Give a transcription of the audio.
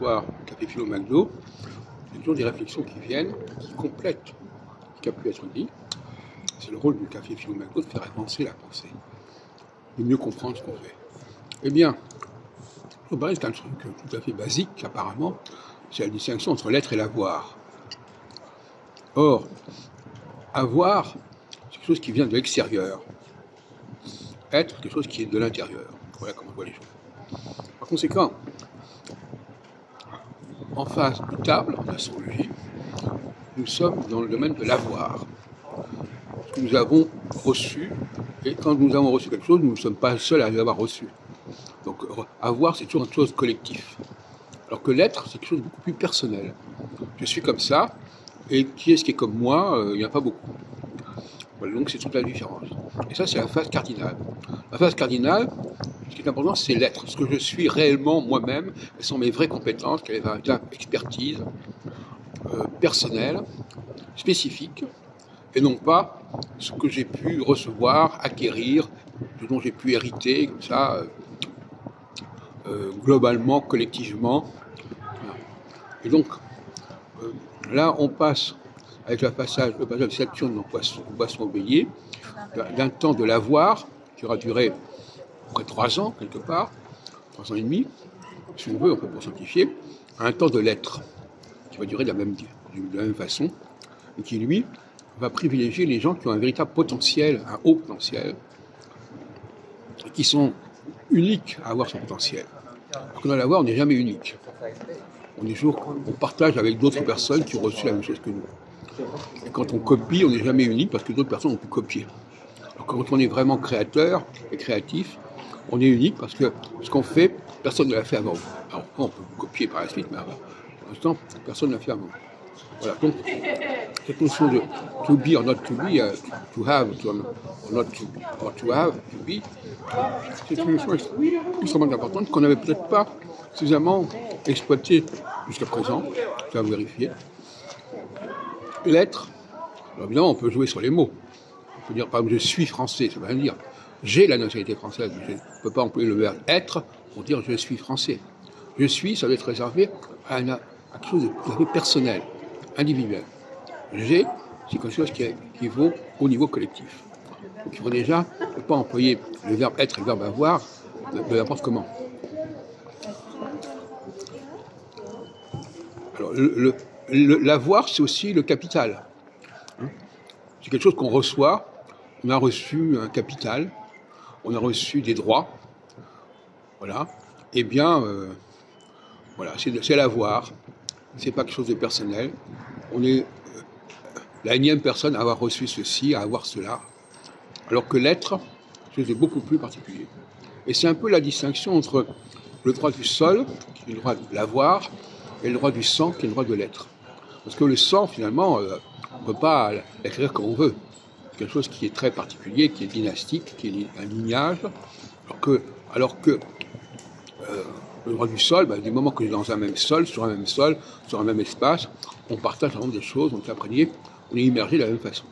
soir au Café Philo McDo, il y a toujours des réflexions qui viennent, qui complètent ce qui a pu être dit. C'est le rôle du Café Philo McDo de faire avancer la pensée, de mieux comprendre ce qu'on fait. Eh bien, c'est un truc tout à fait basique, apparemment, c'est la distinction entre l'être et l'avoir. Or, avoir, c'est quelque chose qui vient de l'extérieur. Être, quelque chose qui est de l'intérieur. Voilà comment on voit les choses. Par conséquent, en face de table, en astrologie, nous sommes dans le domaine de l'avoir. Ce que nous avons reçu, et quand nous avons reçu quelque chose, nous ne sommes pas seuls à l'avoir reçu. Donc, avoir, c'est toujours une chose collective. Alors que l'être, c'est quelque chose de beaucoup plus personnel. Je suis comme ça, et qui est-ce qui est comme moi? Il n'y en a pas beaucoup. Voilà, donc c'est toute la différence. Et ça, c'est la phase cardinale. La phase cardinale, ce qui est important, c'est l'être. Ce que je suis réellement moi-même, quelles sont mes vraies compétences, quelle est ma véritable expertise personnelle, spécifique, et non pas ce que j'ai pu recevoir, acquérir, ce dont j'ai pu hériter, comme ça, globalement, collectivement. Et donc, là, on passe, avec le passage de Saturne en Poisson Bélier, d'un temps de l'avoir, qui aura duré près de 3 ans, quelque part, 3 ans et demi, si on veut, on peut pour simplifier, à un temps de l'être, qui va durer de la même façon, et qui, lui, va privilégier les gens qui ont un véritable potentiel, un haut potentiel, et qui sont uniques à avoir son potentiel. Alors que dans l'avoir, on n'est jamais unique. On partage avec d'autres personnes qui ont reçu la même chose que nous. Et quand on copie, on n'est jamais unique parce que d'autres personnes ont pu copier. Alors quand on est vraiment créateur et créatif, on est unique parce que ce qu'on fait, personne ne l'a fait avant. Alors on peut copier par la suite, mais pour l'instant, personne ne l'a fait avant. Voilà, donc cette notion de to be or not to be, to have or not to be, or to have, to be, c'est une notion extrêmement importante qu'on n'avait peut-être pas suffisamment exploitée jusqu'à présent, ça va vérifier. L'être, alors évidemment on peut jouer sur les mots. On peut dire par exemple je suis français, ça veut rien dire. J'ai la nationalité française, mais je ne peux pas employer le verbe être pour dire je suis français. Je suis, ça doit être réservé à quelque chose de tout à fait personnel, individuel. J'ai, c'est quelque chose qui vaut au niveau collectif. Donc il faut déjà ne pas employer le verbe être et le verbe avoir de n'importe comment. Alors l'avoir, c'est aussi le capital. C'est quelque chose qu'on reçoit. On a reçu un capital, on a reçu des droits. Voilà. Eh bien, voilà, c'est l'avoir. C'est pas quelque chose de personnel. On est la énième personne à avoir reçu ceci, à avoir cela. Alors que l'être, c'est quelque chose de beaucoup plus particulier. Et c'est un peu la distinction entre le droit du sol, qui est le droit de l'avoir, et le droit du sang, qui est le droit de l'être. Parce que le sang, finalement, on ne peut pas l'écrire comme on veut. C'est quelque chose qui est très particulier, qui est dynastique, qui est un lignage. Alors que le droit du sol, du moment que dans un même sol, sur un même espace, on partage un nombre de choses, on est imprégné, on est immergé de la même façon.